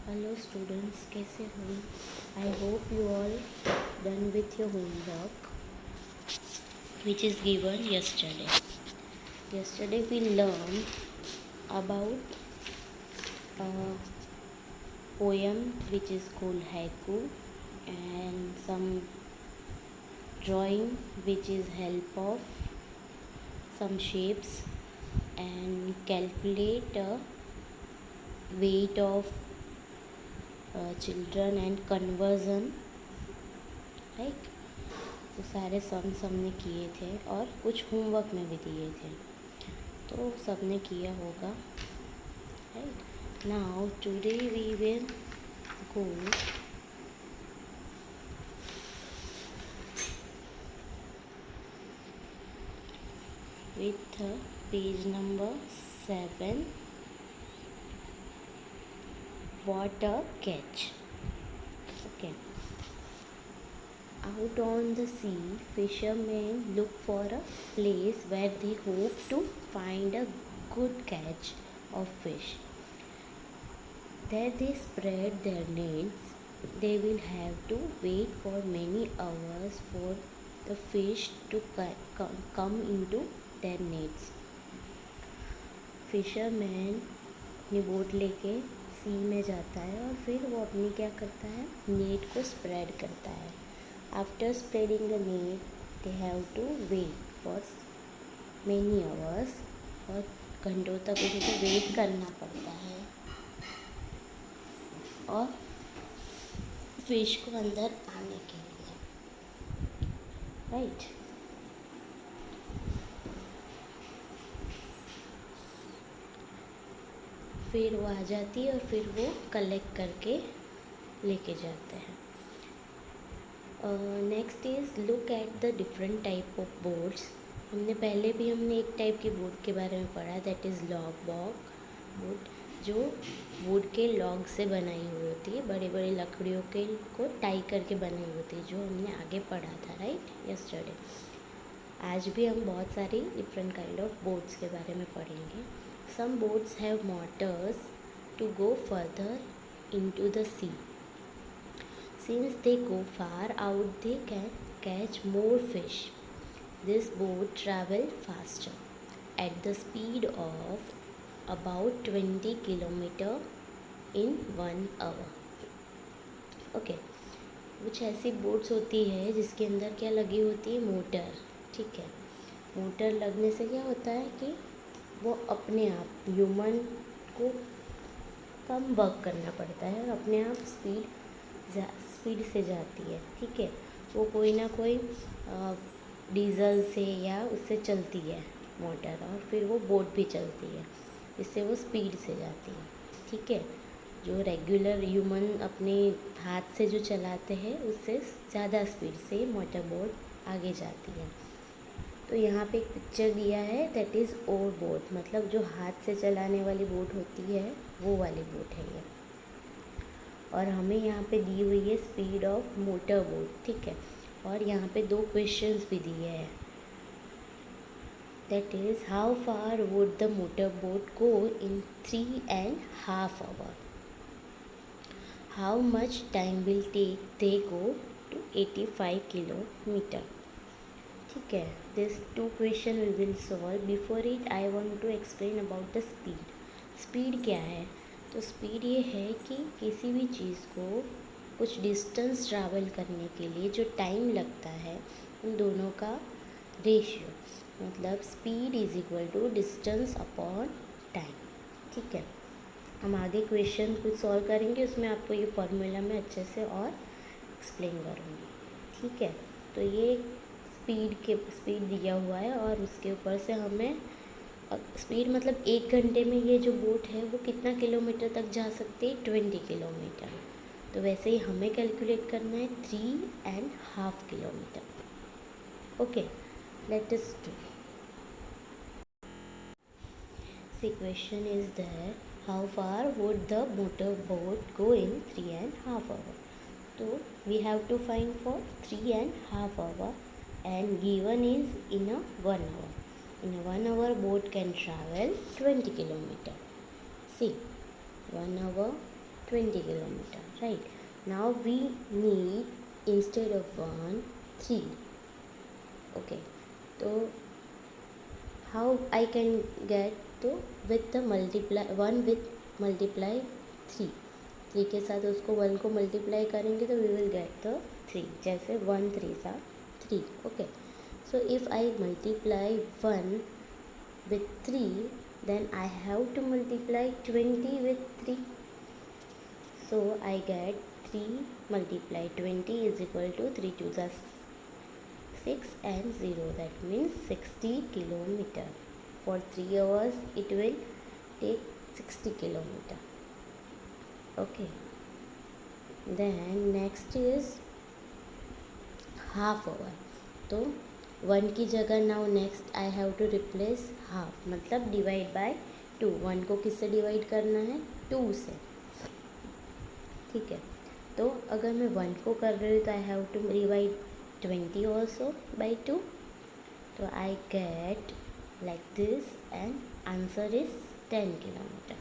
Hello students, कैसे हो? I hope you all done with your homework which is given yesterday. Yesterday we learned about a poem which is called haiku and some drawing which is help of some shapes and calculate weight of children and conversion, right? तो सारे sums हमने किए थे और कुछ homework में भी दिए थे, तो सबने किया होगा, right? Now today we will go with page number 7. What a catch. Okay. Out on the sea, fishermen look for a place where they hope to find a good catch of fish. There they spread their nets. They will have to wait for many hours for the fish to come into their nets. Fisherman अपनी boat लेके सी में जाता है और फिर वो अपनी क्या करता है, नेट को स्प्रेड करता है. After spreading the net they have to wait for many hours, और घंटों तक उनको वेट करना पड़ता है और फिश को अंदर आने के लिए, राइट? फिर वो आ जाती है और फिर वो कलेक्ट करके लेके जाते हैं. Next is look at the different type of boats. हमने एक टाइप की बोट के बारे में पढ़ा, दैट इज़ लॉग बोट, जो वुड के लॉग से बनाई हुई होती है, बड़े बड़े लकड़ियों के को टाई करके बनाई हुई होती है, जो हमने आगे पढ़ा था, राइट, यस्टरडे. आज भी हम बहुत सारी डिफरेंट काइंड ऑफ बोट्स के बारे में पढ़ेंगे. Some boats have motors to go further into the sea. Since they go far out, they can catch more fish. This boat travels faster at the speed of about 20 km in 1 hour. Okay. कुछ ऐसी boats होती है जिसके अंदर क्या लगी होती है, मोटर. ठीक है, मोटर लगने से क्या होता है कि वो अपने आप ह्यूमन को कम वर्क करना पड़ता है और अपने आप स्पीड से जाती है. ठीक है, वो कोई ना कोई डीजल से या उससे चलती है मोटर, और फिर वो बोट भी चलती है, इससे वो स्पीड से जाती है. ठीक है, जो रेगुलर ह्यूमन अपने हाथ से जो चलाते हैं उससे ज़्यादा स्पीड से मोटर बोट आगे जाती है. तो यहाँ पे एक पिक्चर दिया है, दैट इज़ ओर बोट, मतलब जो हाथ से चलाने वाली बोट होती है वो वाली बोट है ये. और हमें यहाँ पे दी हुई है स्पीड ऑफ मोटर बोट. ठीक है, और यहाँ पे 2 क्वेश्चंस भी दिए हैं, that is how far would the motor boat go in 3.5 hours. How much time will take they go to 85 kilometre. ठीक है, this 2 question we will solve. Before it I want to explain about the speed. Speed क्या है? तो speed ये है कि किसी भी चीज़ को कुछ डिस्टेंस ट्रैवल करने के लिए जो टाइम लगता है उन दोनों का रेशियो, मतलब speed is equal to distance upon time. ठीक है, हम आगे क्वेश्चन कुछ सॉल्व करेंगे, उसमें आपको ये फॉर्मूला में अच्छे से और एक्सप्लेन करूँगी. ठीक है, तो ये स्पीड दिया हुआ है और उसके ऊपर से हमें स्पीड मतलब 1 घंटे में ये जो बोट है वो कितना किलोमीटर तक जा सकती है, 20 किलोमीटर. तो वैसे ही हमें कैलकुलेट करना है 3.5 kilometre. Okay, let us do. See question is there, how far would the motor boat go in 3.5 hours. तो we have to find for 3.5 hours and given is in a 1 hour. In a 1 hour boat can travel 20 kilometer. See, 1 hour 20 kilometer, right? Now we need instead of 1 3. Okay, so how I can get to with the multiply 1 with multiply 3, 3 के साथ उसको 1 को multiply करेंगे तो we will get the 3, जैसे 1 3 सा 3. Okay, so if I multiply 1 with 3 then I have to multiply 20 with 3. So I get 3 multiply 20 is equal to 3 to the 6 and 0, that means 60 kilometer. For 3 hours it will take 60 kilometer. Okay, then next is half hour. तो 1 की जगह now next I have to replace half, मतलब divide by 2. 1 को किससे divide करना है? 2 से. ठीक है, तो अगर मैं 1 को कर रही हूँ तो I have to divide 20 also by 2. तो I get like this and answer is 10 kilometre.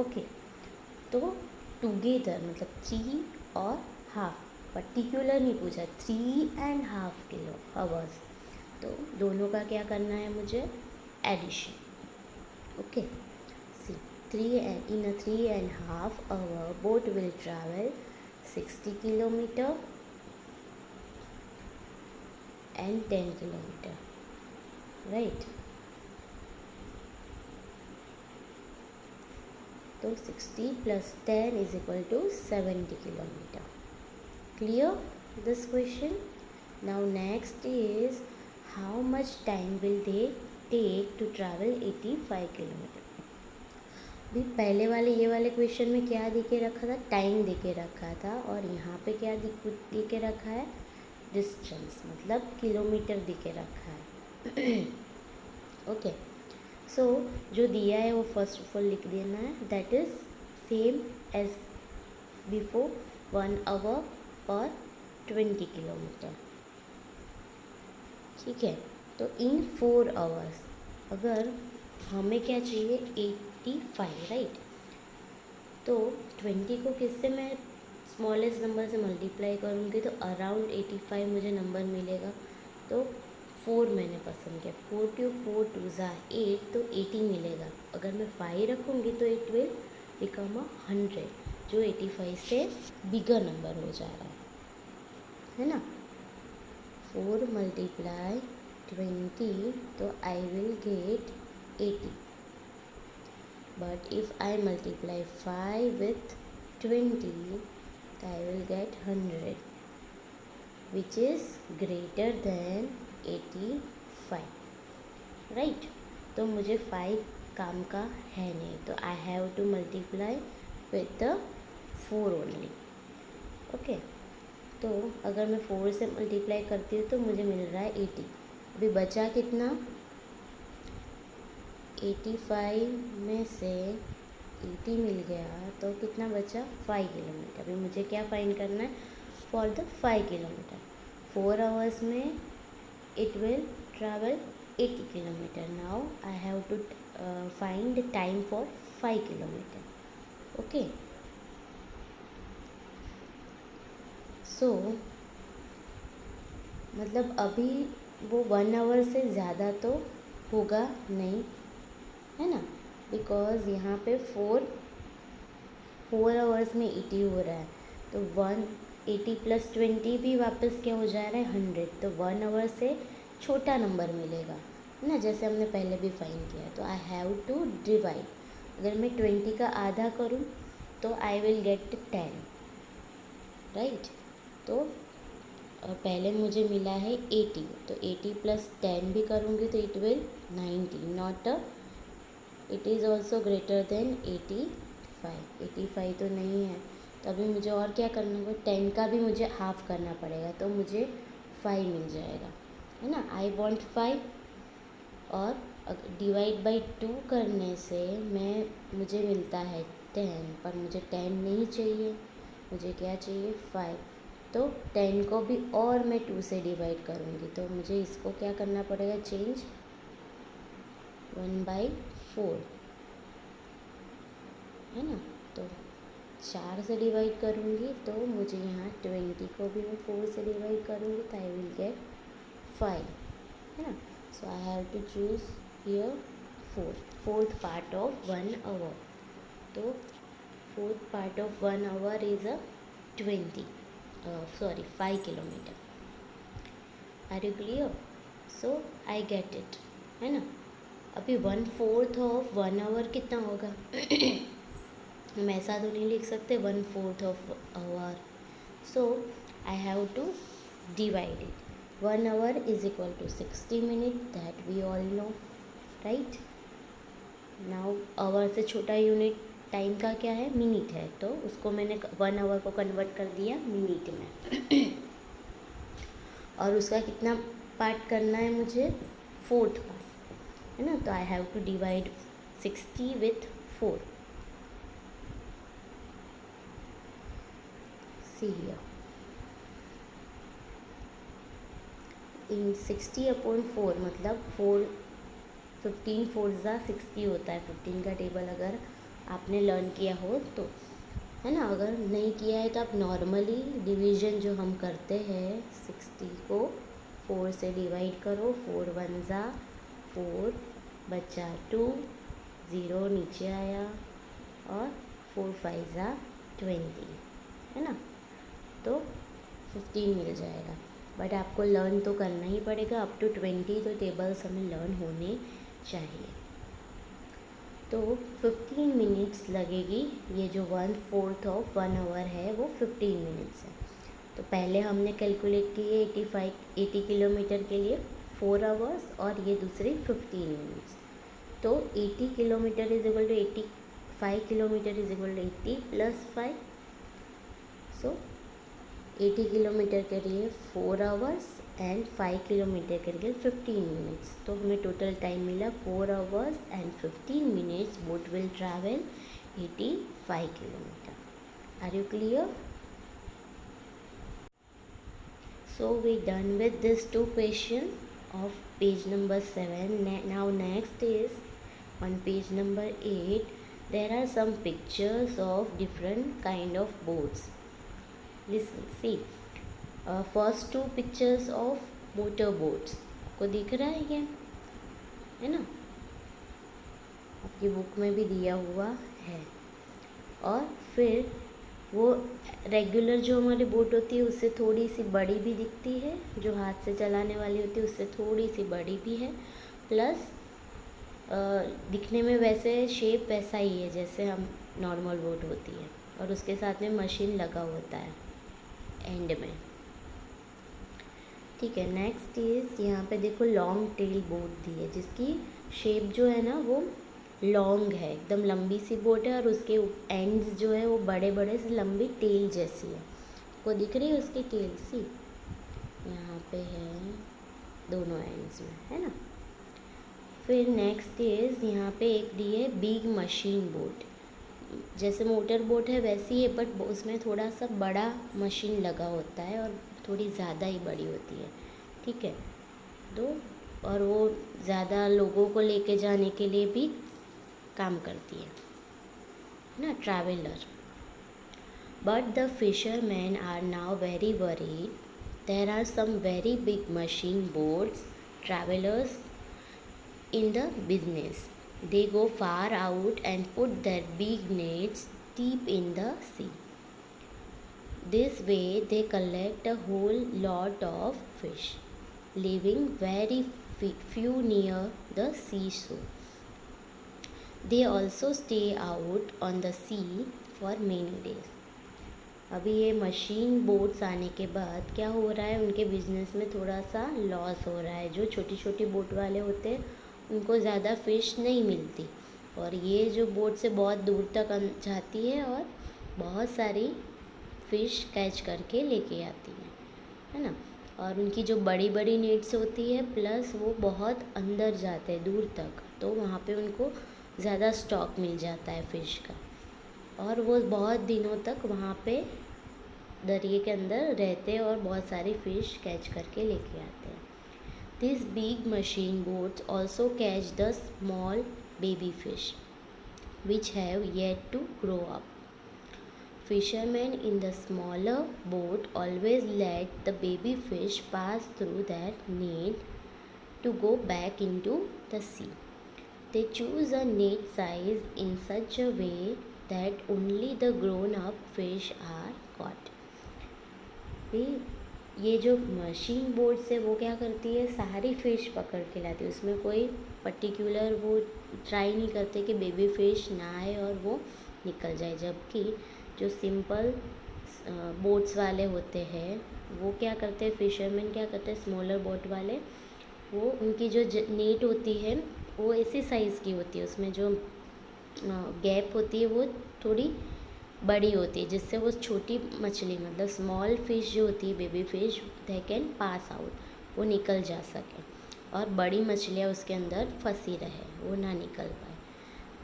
Okay, तो टुगेदर मतलब 3 और हाफ, पर्टिकुलर नहीं पूछा, 3.5 किलो आवर्स. तो दोनों का क्या करना है मुझे? Addition. Okay, C 3.5 hour boat will travel 60 kilometer and 10 kilometer, right? तो 60 plus 10 is equal to 70 kilometer. Clear this question? Now next is how much time will they take to travel 85 kilometer. भी पहले वाले ये वाले question में क्या दे के रखा था? टाइम दे के रखा था, और यहाँ पे क्या दे के रखा है? डिस्टेंस, मतलब किलोमीटर दे के रखा है. ओके, सो जो दिया है वो फर्स्ट ऑफ ऑल लिख देना है, that is same as before, 1 hour और 20 किलोमीटर. ठीक है, तो इन 4 hours अगर हमें क्या चाहिए? 85, राइट? तो 20 को किससे मैं स्मॉलेस्ट नंबर से मल्टीप्लाई करूँगी तो अराउंड 85 मुझे नंबर मिलेगा. तो 4 मैंने पसंद किया, 4 to 4 2 8, तो 80 मिलेगा. अगर मैं 5 रखूँगी तो इट विल बिकम 100, जो 85 से बिगर नंबर हो जा रहा है ना. 4 multiply 20, तो I will get 80. But if I multiply 5 with 20, तो I will get 100, which is greater than 85, right? तो मुझे 5 काम का है नहीं, तो I have to multiply with the 4 only. Okay, तो अगर मैं 4 से मल्टीप्लाई करती हूँ तो मुझे मिल रहा है 80. अभी बचा कितना? 85 में से 80 मिल गया तो कितना बचा? 5 किलोमीटर. अभी मुझे क्या फाइंड करना है? For the 5 kilometre. 4 hours में it will travel 80 kilometer. Now I have to find time for 5 kilometer. Okay, so मतलब अभी वो 1 hour से ज़्यादा तो होगा नहीं, है ना? बिकॉज यहाँ पे 4 hours में 80 हो रहा है, तो 180 + 20 भी वापस क्या हो जा रहा है? 100. तो 1 hour से छोटा नंबर मिलेगा, है ना, जैसे हमने पहले भी फाइंड किया. तो आई हैव टू डिवाइड. अगर मैं 20 का आधा करूँ तो आई विल गेट 10, राइट? तो पहले मुझे मिला है 80, तो 80 + 10 भी करूँगी तो it will 90, not it is also greater than 85. 85 तो नहीं है, तो अभी मुझे और क्या करना होगा? 10 का भी मुझे हाफ करना पड़ेगा, तो मुझे 5 मिल जाएगा, है ना. आई वॉन्ट 5, और डिवाइड बाई 2 करने से मुझे मिलता है 10, पर मुझे 10 नहीं चाहिए, मुझे क्या चाहिए? 5. तो 10 को भी और मैं 2 से डिवाइड करूँगी, तो मुझे इसको क्या करना पड़ेगा? चेंज 1/4, है ना. तो 4 से डिवाइड करूँगी तो मुझे यहाँ 20 को भी मैं 4 से डिवाइड करूँगी तो आई विल गेट 5, है ना. So I have to choose here fourth part of 1 hour. तो fourth part of 1 hour is a 5 kilometre. Are you clear? So I get it, है ना. अभी 1/4 ऑफ 1 आवर कितना होगा? हम ऐसा तो नहीं लिख सकते 1/4 of hour. So I have to divide it. 1 hour is equal to 60 minute, that we all know, right. Now hour से छोटा यूनिट टाइम का क्या है? मिनट है. तो उसको मैंने 1 आवर को कन्वर्ट कर दिया मिनट में. और उसका कितना पार्ट करना है मुझे? 4th पार्ट, है ना. तो I have to divide 60 with 4. See here, in 60/4 मतलब 15 4 ज़ा 60 होता है. 15 का टेबल अगर आपने लर्न किया हो तो, है ना. अगर नहीं किया है तो आप नॉर्मली डिवीज़न जो हम करते हैं 60 को 4 से डिवाइड करो. 4 1 ज़ा 4, बचा 2, 0 नीचे आया, और 4 5 ज़ा 20, है ना. तो 15 मिल जाएगा. बट आपको लर्न तो करना ही पड़ेगा अप टू 20. तो टेबल्स हमें लर्न होने चाहिए. तो 15 मिनट्स लगेगी. ये जो 1/4 ऑफ 1 आवर है वो 15 मिनट्स है. तो पहले हमने कैलकुलेट किए 80 किलोमीटर के लिए 4 आवर्स, और ये दूसरे 15 मिनट्स. तो 80 kilometre is equal to 85 kilometre is equal to 80 + 5. सो 80 किलोमीटर के लिए 4 आवर्स एंड 5 किलोमीटर के लिए 15 मिनट्स. तो हमें टोटल टाइम मिला 4 hours and 15 minutes. Boat will travel 85 kilometre. Are you clear? So we done with this 2 question of page number 7. Now next is on page number 8. There are some pictures of different kind of boats. Listen, see, first 2 pictures of motor boats. आपको दिख रहा है ये, है ना. आपकी book में भी दिया हुआ है. और फिर वो रेगुलर जो हमारी बोट होती है उससे थोड़ी सी बड़ी भी दिखती है. जो हाथ से चलाने वाली होती है उससे थोड़ी सी बड़ी भी है. प्लस दिखने में वैसे शेप वैसा ही है जैसे हम नॉर्मल बोट होती है. और उसके साथ में मशीन लगा होता है एंड में. ठीक है. नेक्स्ट इज यहाँ पे देखो लॉन्ग टेल बोट दी है जिसकी शेप जो है ना वो लॉन्ग है. एकदम लंबी सी बोट है और उसके एंड्स जो है वो बड़े बड़े से लंबी टेल जैसी है. वो दिख रही है उसकी टेल. सी यहाँ पे है दोनों एंड्स में, है ना. फिर नेक्स्ट इज़ यहाँ पे एक दी है बिग मशीन बोट. जैसे मोटर बोट है वैसी है बट उसमें थोड़ा सा बड़ा मशीन लगा होता है और थोड़ी ज़्यादा ही बड़ी होती है. ठीक है. तो और वो ज़्यादा लोगों को लेके जाने के लिए भी काम करती है ना, traveller. But the fisherman are now very worried. There are some very big machine boats travellers in the business. They go far out and put their big nets deep in the sea. This way they collect a whole lot of fish, leaving very few near the seashore. They also stay out on the sea for many days. अभी ये machine boats आने के बाद क्या हो रहा है, उनके बिजनेस में थोड़ा सा लॉस हो रहा है. जो छोटी छोटी बोट वाले होते हैं उनको ज़्यादा फ़िश नहीं मिलती, और ये जो बोट से बहुत दूर तक जाती है और बहुत सारी फ़िश कैच करके लेके आती है ना. और उनकी जो बड़ी बड़ी नेट्स होती है प्लस वो बहुत अंदर जाते हैं दूर तक, तो वहाँ पे उनको ज़्यादा स्टॉक मिल जाता है फ़िश का. और वो बहुत दिनों तक वहाँ पे दरिए के अंदर रहते हैं और बहुत सारी फ़िश कैच करके लेके आते हैं. These big machine boats also catch the small baby fish which have yet to grow up. Fishermen in the smaller boat always let the baby fish pass through that net to go back into the sea. They choose a net size in such a way that only the grown up fish are caught. ये जो machine boat से वो क्या करती है, सारी fish पकड़ के लाती है, उसमें कोई पर्टिकुलर वो ट्राई नहीं करते कि बेबी फिश ना आए और वो निकल जाए। जबकि जो सिंपल बोट्स वाले होते हैं वो क्या करते हैं, फिशरमैन क्या करते हैं, स्मॉलर बोट वाले, वो उनकी जो नेट होती है वो इसी साइज़ की होती है, उसमें जो गैप होती है वो थोड़ी बड़ी होती है, जिससे वो छोटी मछली मतलब स्मॉल फिश जो होती है, baby fish, they can pass out, वो निकल जा सके, और बड़ी मछलियाँ उसके अंदर फंसी रहे, वो ना निकल पाए।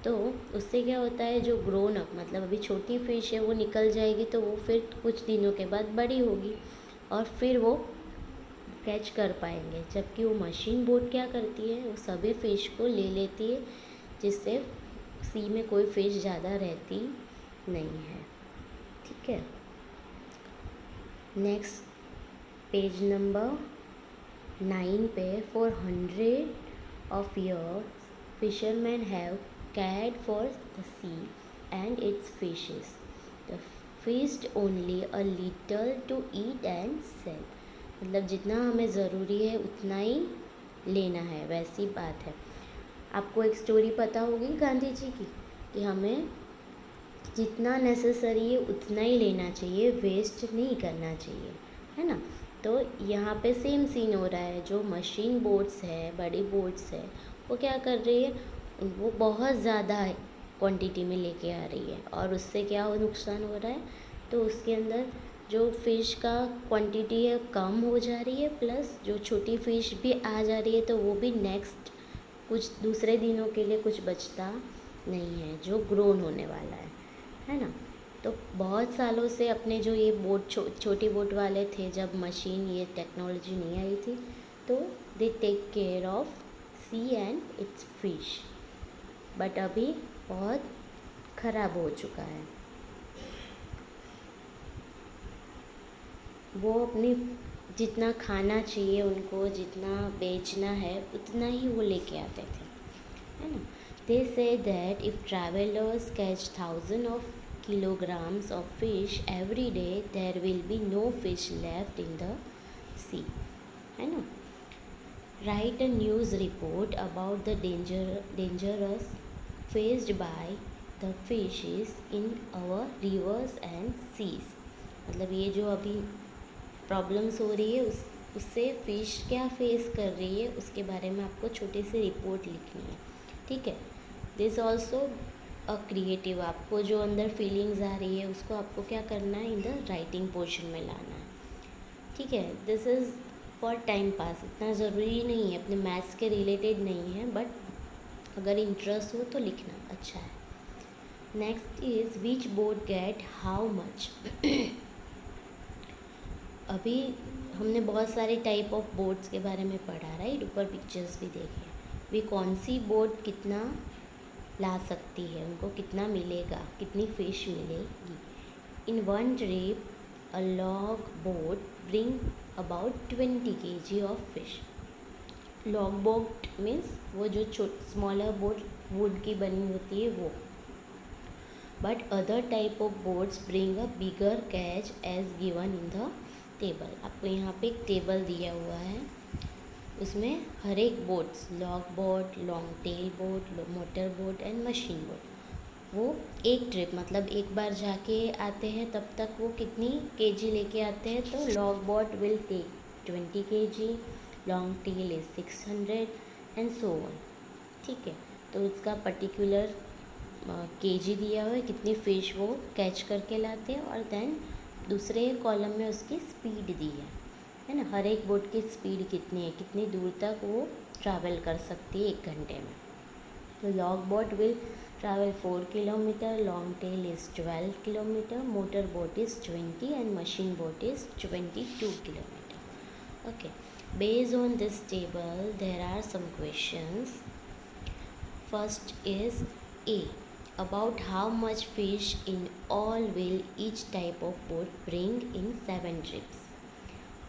तो उससे क्या होता है, जो ग्रोन अप मतलब अभी छोटी फिश है वो निकल जाएगी, तो वो फिर कुछ दिनों के बाद बड़ी होगी और फिर वो कैच कर पाएंगे। जबकि वो मशीन बोट क्या करती है, वो सभी फ़िश को ले लेती है, जिससे सी में कोई फ़िश ज़्यादा रहती नहीं है। ठीक है, नेक्स्ट पेज नंबर 9 पे, for 100 of years fishermen have cared for the sea and its fishes. The fished only a little to eat and sell. मतलब जितना हमें ज़रूरी है उतना ही लेना है, वैसी बात है। आपको एक स्टोरी पता होगी गांधी जी की, कि हमें जितना नेसेसरी है उतना ही लेना चाहिए, वेस्ट नहीं करना चाहिए, है ना। तो यहाँ पे सेम सीन हो रहा है, जो मशीन बोट्स है, बड़ी बोट्स है, वो क्या कर रही है, वो बहुत ज़्यादा क्वांटिटी में लेके आ रही है, और उससे क्या नुकसान हो रहा है, तो उसके अंदर जो फ़िश का क्वांटिटी है कम हो जा रही है, प्लस जो छोटी फ़िश भी आ जा रही है, तो वो भी नेक्स्ट कुछ दूसरे दिनों के लिए कुछ बचता नहीं है, जो ग्रोन होने वाला है ना। तो बहुत सालों से अपने जो ये बोट छोटी बोट वाले थे, जब मशीन ये टेक्नोलॉजी नहीं आई थी, तो they take care of sea and its fish, but अभी बहुत ख़राब हो चुका है। वो अपनी जितना खाना चाहिए उनको, जितना बेचना है उतना ही वो लेके आते थे, है ना। They say that if travellers catch 1000 of kilograms of fish every day, there will be no fish left in the sea, है ना। Write a news report about the dangerous faced by the fishes in our rivers and seas. मतलब ये जो अभी problems हो रही है उससे फ़िश क्या फेस कर रही है, उसके बारे में आपको छोटी सी रिपोर्ट लिखनी है। ठीक है, दिस ऑल्सो अ क्रिएटिव, आपको जो अंदर फीलिंग्स आ रही है उसको आपको क्या करना है, इन द राइटिंग पोर्शन में लाना है। ठीक है, this is for time pass, इतना ज़रूरी नहीं है, अपने मैथ्स के रिलेटेड नहीं है, बट अगर इंटरेस्ट हो तो लिखना अच्छा है। Next is which boat gate how much. अभी हमने बहुत सारे टाइप ऑफ बोट्स के बारे में पढ़ा, राइट, ऊपर पिक्चर्स भी देखे, भी कौन सी बोट कितना ला सकती है, उनको कितना मिलेगा, कितनी फ़िश मिलेगी। In one trip a log boat bring about 20 kg of fish. Log boat means वो जो स्मॉलर बोट वुड की बनी होती है वो, but other type of boats bring a bigger catch as given in the table. आपको यहाँ पे एक टेबल दिया हुआ है, उसमें हर एक boats, log boat, long tail boat, motor boat and machine boat, वो एक ट्रिप मतलब एक बार जाके आते हैं, तब तक वो कितनी केजी लेके आते हैं। तो log boat will take 20 kg, long tail is 600 and so on. ठीक है, तो उसका पर्टिकुलर केजी दिया हुआ है, कितनी फ़िश वो कैच करके लाते हैं, और देन दूसरे कॉलम में उसकी स्पीड दी है ना, हर एक बोट की स्पीड कितनी है, कितनी दूर तक वो ट्रैवल कर सकती है 1 घंटे में। तो log boat will travel 4 kilometre, long tail is 12 kilometre, motor boat is 20 and machine boat is 22 kilometre. Okay, based on this table there are some questions. First is A, about how much fish in all will each type of boat bring in 7 trips.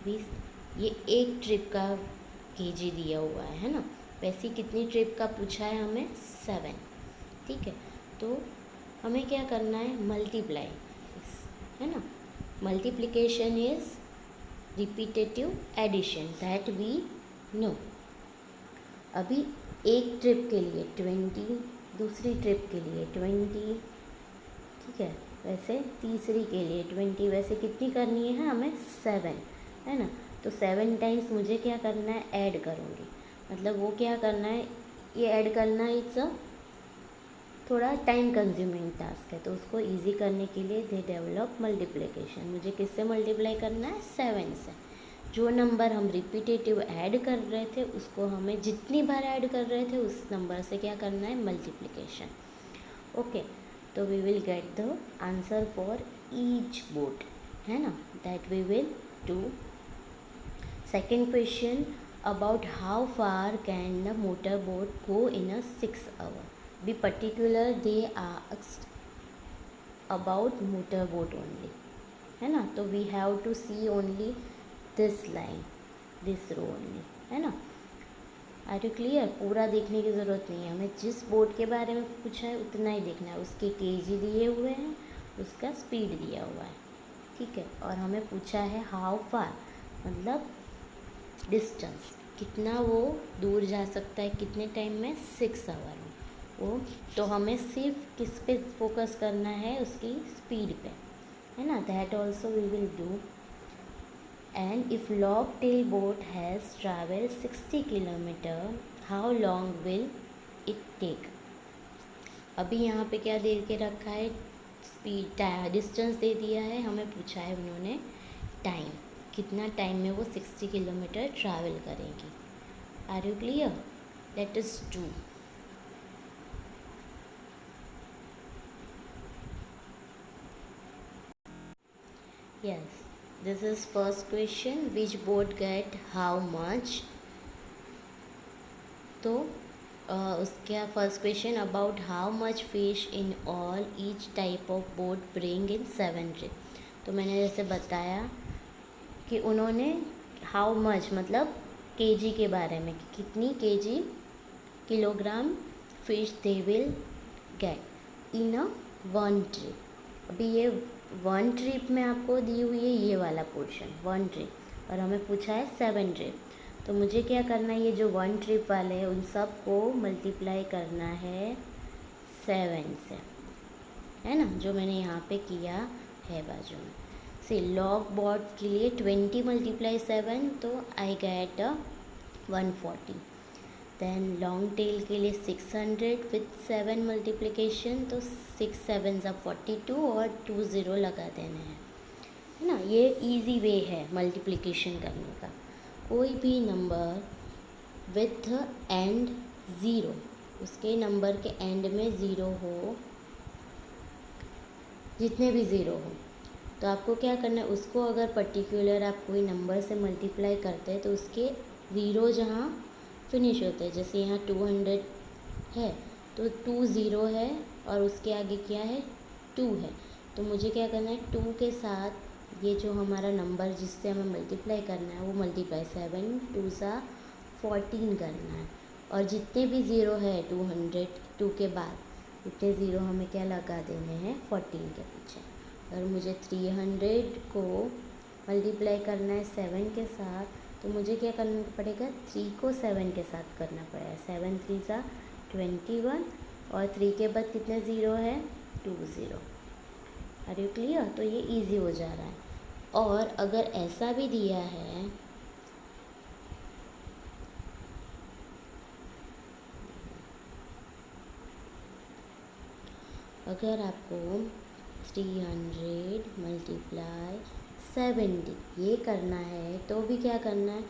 20 ये एक trip का KG दिया हुआ है ना, वैसे कितनी trip का पूछा है हमें 7, ठीक है। तो हमें क्या करना है, मल्टीप्लाई, है ना। Multiplication is repetitive addition that we know. अभी एक ट्रिप के लिए 20, दूसरी ट्रिप के लिए 20, ठीक है, वैसे तीसरी के लिए 20, वैसे कितनी करनी है हमें 7, है ना। तो 7 टाइम्स मुझे क्या करना है, ऐड करूँगी, मतलब वो क्या करना है, ये ऐड करना इट्स अ थोड़ा टाइम कंज्यूमिंग टास्क है, तो उसको इजी करने के लिए दे डेवलप मल्टीप्लिकेशन। मुझे किससे मल्टीप्लाई करना है, 7 से। जो नंबर हम रिपीटेटिव ऐड कर रहे थे उसको हमें जितनी बार ऐड कर रहे थे उस नंबर से क्या करना है, मल्टीप्लिकेशन। ओके, तो we will get the answer for each boat, है ना, that we will do. Second question, about how far can the motor boat go in a 6 hour. Be particular, they asked about motor boat only, है ना। तो we have to see only this line, this row only, है ना। Are you clear? पूरा देखने की ज़रूरत नहीं है, हमें जिस बोट के बारे में पूछा है उतना ही देखना है। उसके केजी दिए हुए हैं, उसका स्पीड दिया हुआ है, ठीक है। और हमें पूछा है हाउ फार, मतलब डिस्टेंस, कितना वो दूर जा सकता है, कितने टाइम में, 6 आवर में। वो तो हमें सिर्फ किस पे फोकस करना है, उसकी स्पीड पे, है ना। That also we will do. And if log tail boat has traveled 60 kilometre, how long will it take? अभी यहाँ पे क्या दे के रखा है, स्पीड, डिस्टेंस दे दिया है, हमें पूछा है उन्होंने टाइम, कितना टाइम में वो 60 किलोमीटर ट्रैवल करेगी। Are you clear? Let us do. Yes, this is first question, which boat get how much। तो उसका first question, about how much fish in all each type of boat bring in 7 trip. तो मैंने जैसे बताया कि उन्होंने how much मतलब KG के बारे में, कि कितनी KG, kilogram fish they will get in a 1 trip. अभी ये 1 ट्रिप में आपको दी हुई है ये वाला पोर्शन, 1 ट्रिप, और हमें पूछा है 7 ट्रिप। तो मुझे क्या करना है, ये जो 1 ट्रिप वाले हैं उन सब को मल्टीप्लाई करना है 7 से, है ना, जो मैंने यहाँ पे किया है बाजू में से। लॉग बॉट के लिए 20 मल्टीप्लाई 7, तो I get 140। Then long tail के लिए 600 विथ 7 मल्टीप्लिकेशन, तो 6 7 42 और 2 0 लगा देना है ना। ये इजी वे है मल्टीप्लिकेशन करने का। कोई भी नंबर विथ एंड ज़ीरो, उसके नंबर के एंड में ज़ीरो हो, जितने भी ज़ीरो हो, तो आपको क्या करना है, उसको अगर पर्टिकुलर आप कोई नंबर से मल्टीप्लाई करते हैं तो उसके ज़ीरो जहाँ फिनिश होते हैं, जैसे यहाँ 200 है तो 2 0 है और उसके आगे क्या है, 2 है। तो मुझे क्या करना है, 2 के साथ ये जो हमारा नंबर जिससे हमें मल्टीप्लाई करना है वो मल्टीप्लाई 7 2 14 करना है। और जितने भी ज़ीरो है 202 के बाद उतने ज़ीरो हमें क्या लगा देने हैं, 14 के पीछे। अगर मुझे 300 को मल्टीप्लाई करना है 7 के साथ, तो मुझे क्या करना पड़ेगा, 3 को 7 के साथ करना पड़ेगा। 7 3 21 और 3 के बाद कितने ज़ीरो है, 2 0। Are you clear? तो ये इजी हो जा रहा है। और अगर ऐसा भी दिया है, अगर आपको 300 मल्टीप्लाई 70 ये करना है, तो भी क्या करना है,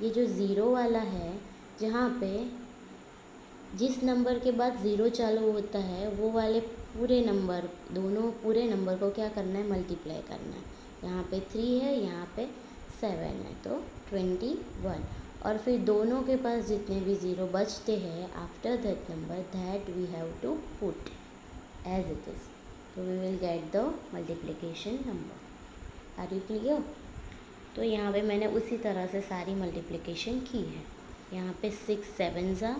ये जो ज़ीरो वाला है जहाँ पे जिस नंबर के बाद ज़ीरो चालू होता है वो वाले पूरे नंबर, दोनों पूरे नंबर को क्या करना है, मल्टीप्लाई करना है। यहाँ पे 3 है, यहाँ पे 7 है, तो 21। और फिर दोनों के पास जितने भी ज़ीरो बचते हैं after that number that we have to put, as it is. So we will get the multiplication number. Are you clear? तो यहाँ पे मैंने उसी तरह से सारी मल्टीप्लिकेशन की है. यहाँ पे 6 7 ज़ा,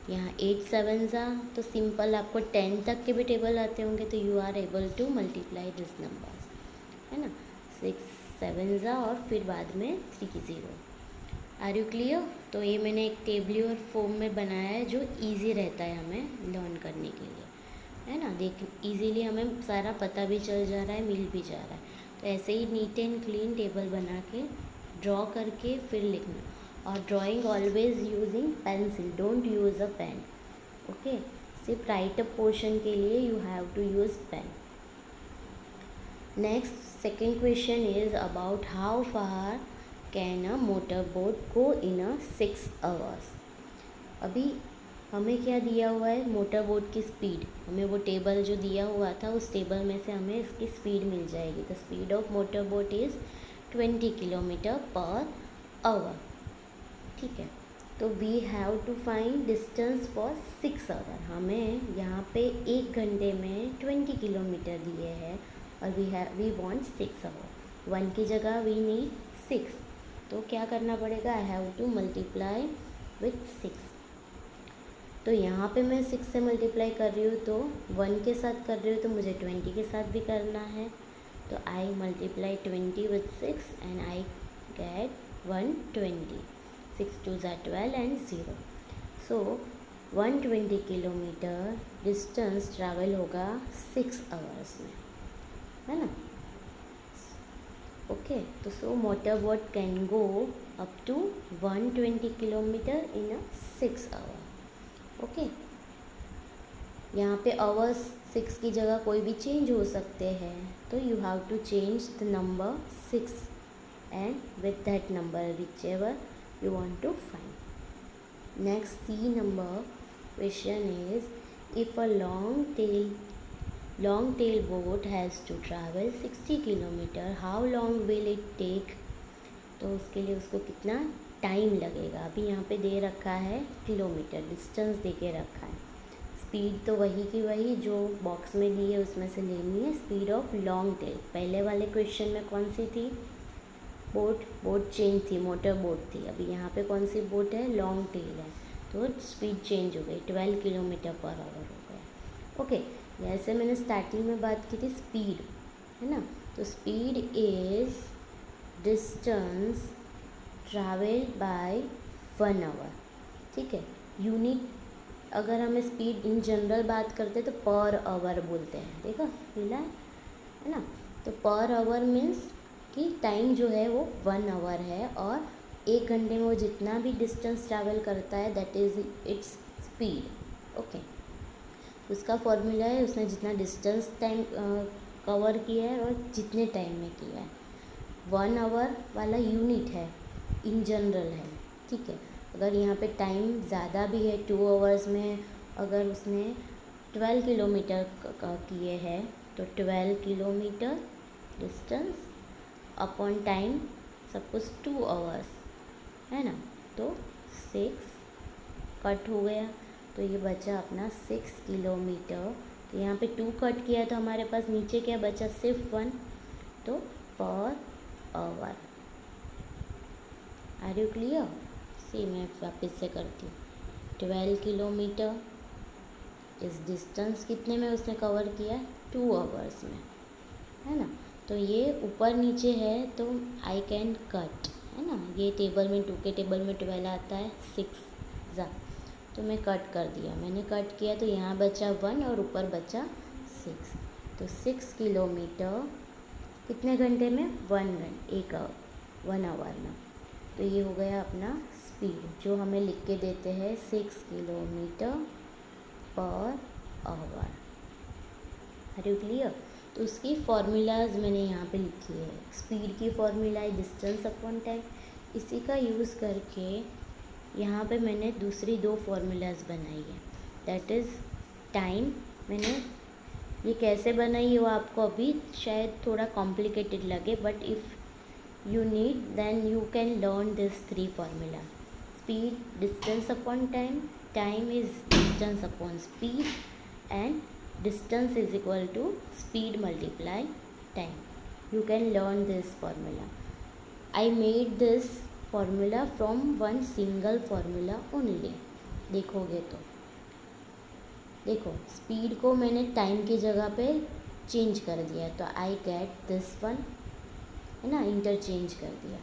यहाँ 8 7 ज़ा. तो सिंपल आपको 10 तक के भी टेबल आते होंगे तो you are able to multiply this numbers, है ना. 6 7 ज़ा और फिर बाद में 3 0. Are you clear? तो ये मैंने एक टेबल्यूर फॉर्म में बनाया है जो इजी रहता है हमें लर्न करने के लिए, है ना. देख इजीली हमें सारा पता भी चल जा रहा है, मिल भी जा रहा है. तो ऐसे ही नीट एंड क्लीन टेबल बना के ड्रॉ करके फिर लिखना. और drawing always using pencil, don't use a pen. Okay, सिर्फ राइट अप पोर्शन के लिए you have to use pen. Next second question is about how far can a motor boat go in a 6 hours. अभी हमें क्या दिया हुआ है, motor boat की स्पीड. हमें वो टेबल जो दिया हुआ था उस टेबल में से हमें इसकी स्पीड मिल जाएगी. The speed of motor boat is 20 km/h. ठीक है. तो we have to find distance for 6 hours. हमें यहाँ पे 1 घंटे में 20 किलोमीटर दिए हैं और वी वांट 6 hours. 1 की जगह वी नीड 6. तो क्या करना पड़ेगा, आई हैव टू मल्टीप्लाई विथ 6. तो यहाँ पे मैं 6 से मल्टीप्लाई कर रही हूँ तो 1 के साथ कर रही हूँ तो मुझे 20 के साथ भी करना है. तो I multiply 20 with 6 and I get 120. 6 2 ज़ा 12 and 0. So 120 kilometre distance travel होगा 6 hours में, है ना. ओके, तो so motor boat can go up to 120 किलोमीटर इन अ 6 hours. ओके, यहाँ पे आवर्स 6 की जगह कोई भी चेंज हो सकते हैं. तो you have to change the number 6 and with that number whichever you want to find. Next C number question is if a long tail boat has to travel 60 kilometer, how long will it take. तो उसके लिए उसको कितना time लगेगा. अभी यहाँ पे दे रखा है किलोमीटर, डिस्टेंस दे के रखा है. स्पीड तो वही की वही जो बॉक्स में दी है उसमें से लेनी है. Speed of long tail. पहले वाले क्वेश्चन में कौन सी थी, बोट चेंज थी, मोटर बोट थी. अभी यहाँ पे कौन सी बोट है, लॉन्ग टेल है. तो स्पीड चेंज हो गई, 12 km/h हो गया. ओके, जैसे मैंने स्टार्टिंग में बात की थी स्पीड, है ना. तो speed is distance travelled bye 1 hour. ठीक है. यूनिट अगर हमें स्पीड इन जनरल बात करते तो पर आवर बोलते हैं. देखो मिला है ना. तो पर आवर मीन्स कि टाइम जो है वो 1 hour है और 1 घंटे में वो जितना भी डिस्टेंस ट्रैवल करता है that is its speed. Okay, उसका फॉर्मूला है उसने जितना डिस्टेंस टाइम कवर किया है और जितने टाइम में किया है. 1 hour वाला यूनिट है, इन जनरल है. ठीक है. अगर यहाँ पे टाइम ज़्यादा भी है, 2 hours में अगर उसने 12 किलोमीटर किए हैं तो 12 kilometre distance upon time suppose 2 hours, है ना. तो 6 कट हो गया तो ये बचा अपना 6 किलोमीटर. तो यहाँ पे 2 कट किया तो हमारे पास नीचे क्या बचा, सिर्फ 1. तो पर hour. Are you clear. See मैं वापस से करती हूँ. 12 किलोमीटर इस डिस्टेंस कितने में उसने कवर किया, 2 hours में, है ना. तो ये ऊपर नीचे है तो आई कैन कट, है ना. ये टेबल में 2 के टेबल में 12 आता है, 6 ज़ा. तो मैं कट कर दिया, मैंने कट किया तो यहाँ बचा 1 और ऊपर बचा 6. तो 6 किलोमीटर कितने घंटे में, 1 hour में. तो ये हो गया अपना स्पीड जो हमें लिख के देते हैं 6 km/h. Are you clear. तो उसकी फॉर्मूलाज मैंने यहाँ पे लिखी है. स्पीड की फॉर्मूला है डिस्टेंस अपॉन टाइम. इसी का यूज़ करके यहाँ पे मैंने दूसरी 2 फॉर्मूलाज बनाई है. That is time. मैंने ये कैसे बनाई है वो आपको अभी शायद थोड़ा कॉम्प्लिकेटेड लगे, but if you need then you can learn this 3 formula. Speed, distance upon time, time is distance upon speed, and distance is equal to speed multiply time. You can learn this formula. I made this formula from one single formula only. देखोगे तो देखो, speed को मैंने time की जगह पे change कर दिया, तो आई गेट दिस वन, है ना, इंटरचेंज कर दिया.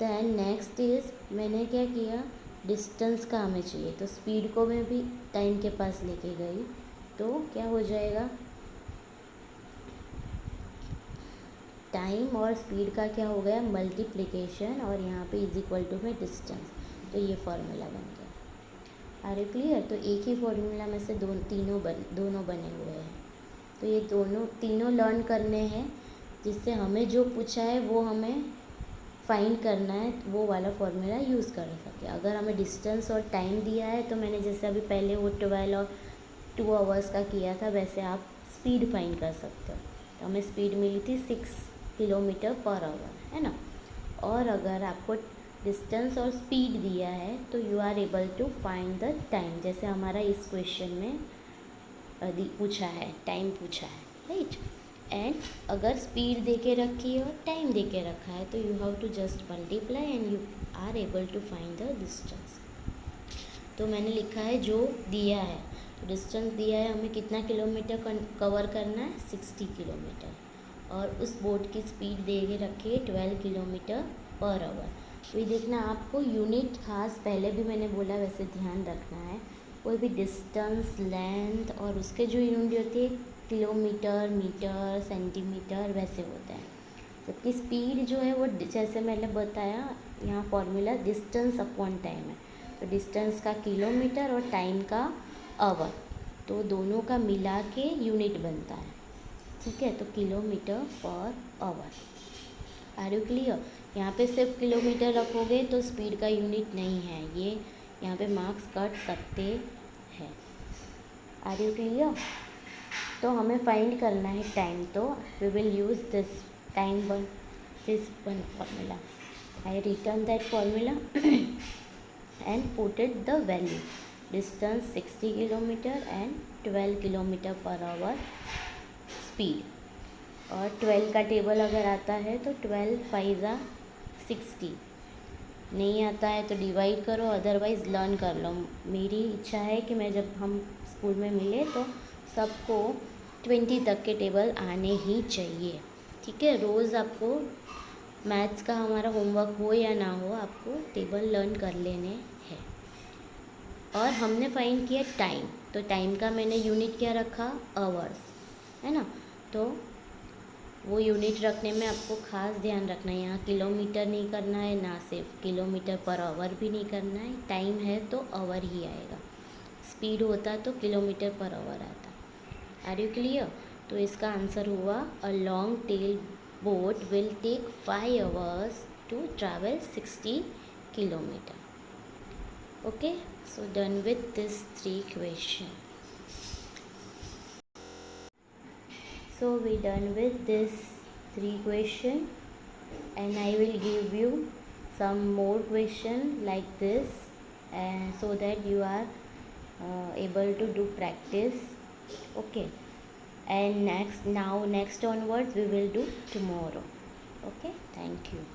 दैन नेक्स्ट इज मैंने क्या किया, डिस्टेंस का हमें चाहिए, तो स्पीड को मैं भी टाइम के पास लेके गई, तो क्या हो जाएगा, टाइम और स्पीड का क्या हो गया, मल्टीप्लिकेशन, और यहाँ पे इज इक्वल टू में डिस्टेंस, तो ये फार्मूला बन गया. Are you clear? तो एक ही फॉर्मूला में से दोनों बने हुए हैं. तो ये तीनों लर्न करने हैं, जिससे हमें जो पूछा है वो हमें फाइंड करना है, वो वाला फॉर्मूला यूज़ कर सके. अगर हमें डिस्टेंस और टाइम दिया है, तो मैंने जैसे अभी पहले वो 12 और 2 आवर्स का किया था, वैसे आप स्पीड फाइंड कर सकते हो. तो हमें स्पीड मिली थी 6 किलोमीटर पर आवर, है ना. और अगर आपको डिस्टेंस और स्पीड दिया है, तो you are able to find the time, जैसे हमारा इस क्वेश्चन में पूछा है, टाइम पूछा है, राइट. एंड अगर स्पीड दे के रखी है और टाइम दे के रखा है, तो you have to just multiply and you are able to find the distance. तो मैंने लिखा है जो दिया है, तो डिस्टेंस दिया है हमें कितना किलोमीटर कवर करना है, 60 किलोमीटर, और उस बोट की स्पीड दे के रखी है 12 किलोमीटर पर आवर. तो ये देखना, आपको यूनिट खास पहले भी मैंने बोला, वैसे ध्यान रखना है. कोई भी डिस्टेंस, लेंथ और उसके जो यूनिट होती है किलोमीटर, मीटर, सेंटीमीटर, वैसे होता है. जबकि स्पीड जो है वो जैसे मैंने बताया, यहाँ फॉर्मूला डिस्टेंस अपॉन टाइम है, तो डिस्टेंस का किलोमीटर और टाइम का आवर, तो दोनों का मिला के यूनिट बनता है. ठीक है, तो kilometre per hour. Are you clear? यहाँ पे सिर्फ किलोमीटर रखोगे तो स्पीड का यूनिट नहीं है, ये यहाँ पे मार्क्स कट सकते हैं. Are you clear? तो हमें फाइंड करना है टाइम, तो we will use this one formula. I return that formula and put it the value, distance 60 kilometre and 12 kilometre per hour speed. और 12 का टेबल अगर आता है तो 12 5 60, नहीं आता है तो डिवाइड करो, अदरवाइज़ लर्न कर लो. मेरी इच्छा है कि मैं जब हम स्कूल में मिले तो सबको 20 तक के टेबल आने ही चाहिए. ठीक है, रोज़ आपको मैथ्स का हमारा होमवर्क हो या ना हो, आपको टेबल लर्न कर लेने हैं. और हमने फाइंड किया टाइम, तो टाइम का मैंने यूनिट क्या रखा, आवर्स, है ना. तो वो यूनिट रखने में आपको खास ध्यान रखना है, यहाँ किलोमीटर नहीं करना है, ना सिर्फ किलोमीटर पर आवर भी नहीं करना है. टाइम है तो आवर ही आएगा, स्पीड होता तो किलोमीटर पर आवर आता. Are you clear? तो इसका आंसर हुआ, a long tail boat will take 5 hours to travel 60 kilometre. Okay, so done with this 3 question. So we done with this 3 question, and I will give you some more question like this, and so that you are able to do practice. Okay, and next onwards we will do tomorrow. Okay, thank you.